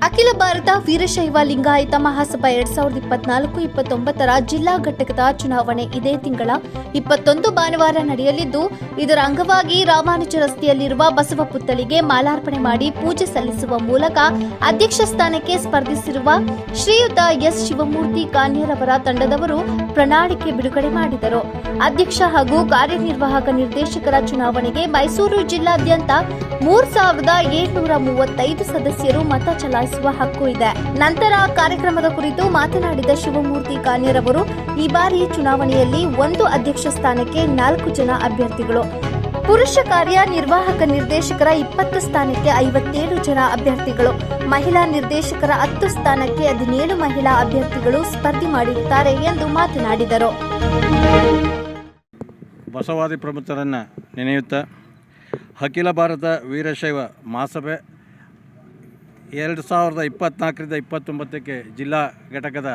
ಅಖಿಲ ಭಾರತ ವೀರಶೈವ ಲಿಂಗಾಯತ ಮಹಾಸಭಾ 2024-29 ಜಿಲ್ಲಾ ಘಟಕದ ಚುನಾವಣೆ ಇದೇ ತಿಂಗಳ 21 ಭಾನುವಾರ ನಡೆಯಲಿದ್ದು, ಇದರ ಅಂಗವಾಗಿ ರಾಮಾನುಜ ರಸ್ತೆಯಲ್ಲಿರುವ ಬಸವ ಪುತ್ಥಳಿಗೆ ಮಾಲಾರ್ಪಣೆ ಮಾಡಿ ಪೂಜೆ ಸಲ್ಲಿಸುವ ಮೂಲಕ ಅಧ್ಯಕ್ಷ ಸ್ಥಾನಕ್ಕೆ ಸ್ಪರ್ಧಿಸಿರುವ ಶ್ರೀಯುತ ಎಸ್ ಶಿವಮೂರ್ತಿ ಕಾನ್ಯರವರ ತಂಡದವರು ಪ್ರಣಾಳಿಕೆ ಬಿಡುಗಡೆ ಮಾಡಿದರು. ಅಧ್ಯಕ್ಷ ಹಾಗೂ ಕಾರ್ಯನಿರ್ವಾಹಕ ನಿರ್ದೇಶಕರ ಚುನಾವಣೆಗೆ ಮೈಸೂರು ಜಿಲ್ಲಾದ್ಯಂತ 3735 ಸದಸ್ಯರು ಮತ ಚಲಾಯಿಸುವ ಹಕ್ಕು ಇದೆ. ನಂತರ ಕಾರ್ಯಕ್ರಮದ ಕುರಿತು ಮಾತನಾಡಿದ ಶಿವಮೂರ್ತಿ ಕಾನ್ಯರವರು, ಈ ಬಾರಿ ಚುನಾವಣೆಯಲ್ಲಿ ಒಂದು ಅಧ್ಯಕ್ಷ ಸ್ಥಾನಕ್ಕೆ 4 ಜನ ಅಭ್ಯರ್ಥಿಗಳು, ಪುರುಷ ಕಾರ್ಯನಿರ್ವಾಹಕ ನಿರ್ದೇಶಕರ 20 ಸ್ಥಾನಕ್ಕೆ 57 ಜನ ಅಭ್ಯರ್ಥಿಗಳು, ಮಹಿಳಾ ನಿರ್ದೇಶಕರ 10 ಸ್ಥಾನಕ್ಕೆ 17 ಮಹಿಳಾ ಅಭ್ಯರ್ಥಿಗಳು ಸ್ಪರ್ಧೆ ಮಾಡಿರುತ್ತಾರೆ ಎಂದು ಮಾತನಾಡಿದರು. ಬಸವಾದಿ ಪ್ರಮುಖರನ್ನು ನೆನೆಯುತ್ತಾ ಅಖಿಲ ಭಾರತ ವೀರಶೈವ ಮಹಾಸಭೆ 2024-29 ಜಿಲ್ಲಾ ಘಟಕದ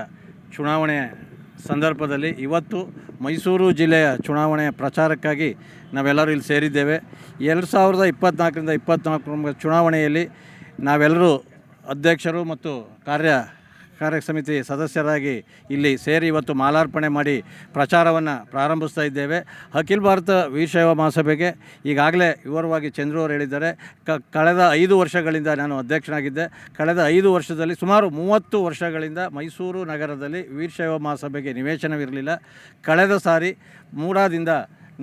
ಚುನಾವಣೆಯ ಸಂದರ್ಭದಲ್ಲಿ ಇವತ್ತು ಮೈಸೂರು ಜಿಲ್ಲೆಯ ಚುನಾವಣೆಯ ಪ್ರಚಾರಕ್ಕಾಗಿ ನಾವೆಲ್ಲರೂ ಇಲ್ಲಿ ಸೇರಿದ್ದೇವೆ. 2024 ಚುನಾವಣೆಯಲ್ಲಿ ನಾವೆಲ್ಲರೂ ಅಧ್ಯಕ್ಷರು ಮತ್ತು ಕಾರ್ಯ ಸಮಿತಿ ಸದಸ್ಯರಾಗಿ ಇಲ್ಲಿ ಸೇರಿ ಇವತ್ತು ಮಾಲಾರ್ಪಣೆ ಮಾಡಿ ಪ್ರಚಾರವನ್ನು ಪ್ರಾರಂಭಿಸ್ತಾ ಇದ್ದೇವೆ. ಅಖಿಲ ಭಾರತ ವೀರಶೈವ ಮಹಾಸಭೆಗೆ ಈಗಾಗಲೇ ವಿವರವಾಗಿ ಚಂದ್ರು ಅವರು ಹೇಳಿದ್ದಾರೆ. ಕಳೆದ 5 ವರ್ಷಗಳಿಂದ ನಾನು ಅಧ್ಯಕ್ಷನಾಗಿದ್ದೆ. ಕಳೆದ 5 ವರ್ಷದಲ್ಲಿ ಸುಮಾರು 30 ವರ್ಷಗಳಿಂದ ಮೈಸೂರು ನಗರದಲ್ಲಿ ವೀರಶೈವ ಮಹಾಸಭೆಗೆ ನಿವೇಶನವಿರಲಿಲ್ಲ. ಕಳೆದ ಸಾರಿ ಮೂಡಾದಿಂದ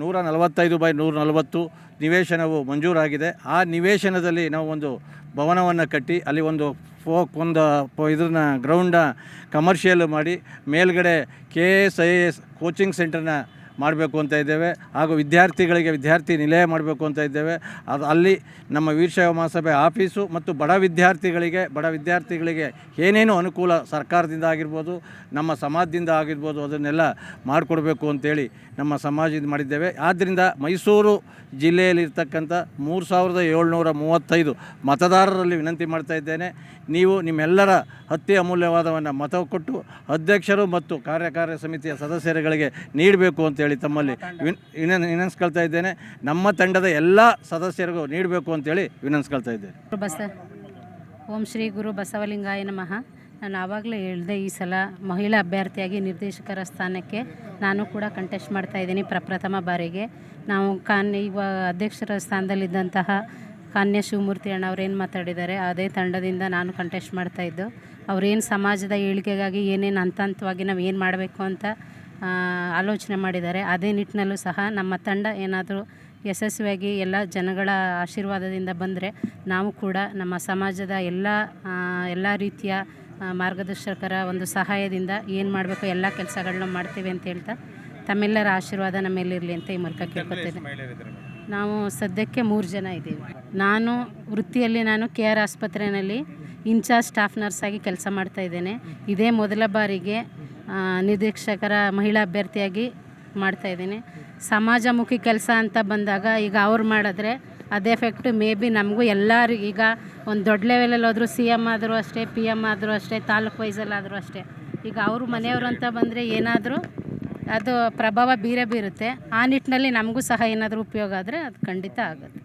145/140 ನಿವೇಶನವು ಮಂಜೂರಾಗಿದೆ. ಆ ನಿವೇಶನದಲ್ಲಿ ನಾವು ಒಂದು ಭವನವನ್ನು ಕಟ್ಟಿ ಅಲ್ಲಿ ಒಂದು ಇದನ್ನ ಗ್ರೌಂಡ ಕಮರ್ಷಿಯಲ್ ಮಾಡಿ ಮೇಲ್ಗಡೆ KSIS ಕೋಚಿಂಗ್ ಸೆಂಟರ್ನ ಮಾಡಬೇಕು ಅಂತ ಇದ್ದೇವೆ. ಹಾಗೂ ವಿದ್ಯಾರ್ಥಿಗಳಿಗೆ ವಿದ್ಯಾರ್ಥಿ ನಿಲಯ ಮಾಡಬೇಕು ಅಂತ ಇದ್ದೇವೆ. ಅಲ್ಲಿ ನಮ್ಮ ವೀರಶೈವ ಮಹಾಸಭೆ ಆಫೀಸು ಮತ್ತು ಬಡ ವಿದ್ಯಾರ್ಥಿಗಳಿಗೆ ಏನೇನು ಅನುಕೂಲ ಸರ್ಕಾರದಿಂದ ಆಗಿರ್ಬೋದು, ನಮ್ಮ ಸಮಾಜದಿಂದ ಆಗಿರ್ಬೋದು, ಅದನ್ನೆಲ್ಲ ಮಾಡಿಕೊಡ್ಬೇಕು ಅಂತೇಳಿ ನಮ್ಮ ಸಮಾಜದಿಂದ ಮಾಡಿದ್ದೇವೆ. ಆದ್ದರಿಂದ ಮೈಸೂರು ಜಿಲ್ಲೆಯಲ್ಲಿರ್ತಕ್ಕಂಥ 3735 ಮತದಾರರಲ್ಲಿ ವಿನಂತಿ ಮಾಡ್ತಾ ಇದ್ದೇನೆ, ನೀವು ನಿಮ್ಮೆಲ್ಲರ ಅತಿ ಅಮೂಲ್ಯವಾದವನ್ನು ಮತ ಕೊಟ್ಟು ಅಧ್ಯಕ್ಷರು ಮತ್ತು ಕಾರ್ಯಕಾರಿ ಸಮಿತಿಯ ಸದಸ್ಯರುಗಳಿಗೆ ನೀಡಬೇಕು ಅಂತೇಳಿ ತಮ್ಮಲ್ಲಿ ವಿನಂತಿಸ್ಕೊಳ್ತಾ ಇದ್ದೇನೆ. ನಮ್ಮ ತಂಡದ ಎಲ್ಲ ಸದಸ್ಯರಿಗೂ ನೀಡಬೇಕು ಅಂತೇಳಿ ವಿನಂತಿಸ್ಕೊಳ್ತಾ ಇದ್ದೇನೆ. ಓಂ ಶ್ರೀ ಗುರು ಬಸವಲಿಂಗಾಯ ನಮಃ. ನಾನು ಆವಾಗಲೇ ಹೇಳಿದೆ, ಈ ಸಲ ಮಹಿಳಾ ಅಭ್ಯರ್ಥಿಯಾಗಿ ನಿರ್ದೇಶಕರ ಸ್ಥಾನಕ್ಕೆ ನಾನು ಕೂಡ ಕಂಟೆಸ್ಟ್ ಮಾಡ್ತಾಯಿದ್ದೀನಿ. ಪ್ರಪ್ರಥಮ ಬಾರಿಗೆ ನಾವು ಇವಾಗ ಅಧ್ಯಕ್ಷರ ಸ್ಥಾನದಲ್ಲಿದ್ದಂತಹ ಕಾನ್ಯ ಶಿವಮೂರ್ತಿ ಅಣ್ಣ ಅವ್ರೇನು ಮಾತಾಡಿದ್ದಾರೆ, ಅದೇ ತಂಡದಿಂದ ನಾನು ಕಂಟೆಸ್ಟ್ ಮಾಡ್ತಾಯಿದ್ದು. ಅವ್ರೇನು ಸಮಾಜದ ಏಳಿಗೆಗಾಗಿ ಏನೇನು ಹಂತವಾಗಿ ನಾವು ಏನು ಮಾಡಬೇಕು ಅಂತ ಆಲೋಚನೆ ಮಾಡಿದ್ದಾರೆ. ಅದೇ ನಿಟ್ಟಿನಲ್ಲೂ ಸಹ ನಮ್ಮ ತಂಡ ಏನಾದರೂ ಯಶಸ್ವಿಯಾಗಿ ಎಲ್ಲ ಜನಗಳ ಆಶೀರ್ವಾದದಿಂದ ಬಂದರೆ ನಾವು ಕೂಡ ನಮ್ಮ ಸಮಾಜದ ಎಲ್ಲ ರೀತಿಯ ಮಾರ್ಗದರ್ಶಕರ ಒಂದು ಸಹಾಯದಿಂದ ಏನು ಮಾಡಬೇಕು ಎಲ್ಲ ಕೆಲಸಗಳನ್ನ ಮಾಡ್ತೀವಿ ಅಂತ ಹೇಳ್ತಾ ತಮ್ಮೆಲ್ಲರ ಆಶೀರ್ವಾದ ನಮ್ಮ ಮೇಲಿರಲಿ ಅಂತ ಈ ಮೂಲಕ ಕೇಳ್ಕೊತೇನೆ. ನಾವು ಸದ್ಯಕ್ಕೆ 3 ಜನ ಇದ್ದೀವಿ. ನಾನು ವೃತ್ತಿಯಲ್ಲಿ KR ಆಸ್ಪತ್ರೆಯಲ್ಲಿ ಇನ್ಚಾರ್ಜ್ ಸ್ಟಾಫ್ ನರ್ಸಾಗಿ ಕೆಲಸ ಮಾಡ್ತಾಯಿದ್ದೇನೆ. ಇದೇ ಮೊದಲ ಬಾರಿಗೆ ನಿರ್ದೇಶಕರ ಮಹಿಳಾ ಅಭ್ಯರ್ಥಿಯಾಗಿ ಮಾಡ್ತಾಯಿದ್ದೀನಿ. ಸಮಾಜಮುಖಿ ಕೆಲಸ ಅಂತ ಬಂದಾಗ ಈಗ ಅವ್ರು ಮಾಡಿದ್ರೆ ಅದೇ ಎಫೆಕ್ಟು ಮೇ ಬಿ ನಮಗೂ ಎಲ್ಲರಿಗೂ ಈಗ ಒಂದು ದೊಡ್ಡ ಲೆವೆಲಲ್ಲಿ ಹೋದರೂ CM ಆದರೂ ಅಷ್ಟೇ, PM ಆದರೂ ಅಷ್ಟೇ, ತಾಲೂಕು ವೈಸಲ್ಲಾದರೂ ಅಷ್ಟೇ, ಈಗ ಅವರು ಮನೆಯವರು ಅಂತ ಬಂದರೆ ಏನಾದರೂ ಅದು ಪ್ರಭಾವ ಬೀರುತ್ತೆ. ಆ ನಿಟ್ಟಿನಲ್ಲಿ ನಮಗೂ ಸಹ ಏನಾದರೂ ಉಪಯೋಗ ಆದರೆ ಅದು ಖಂಡಿತ ಆಗುತ್ತೆ.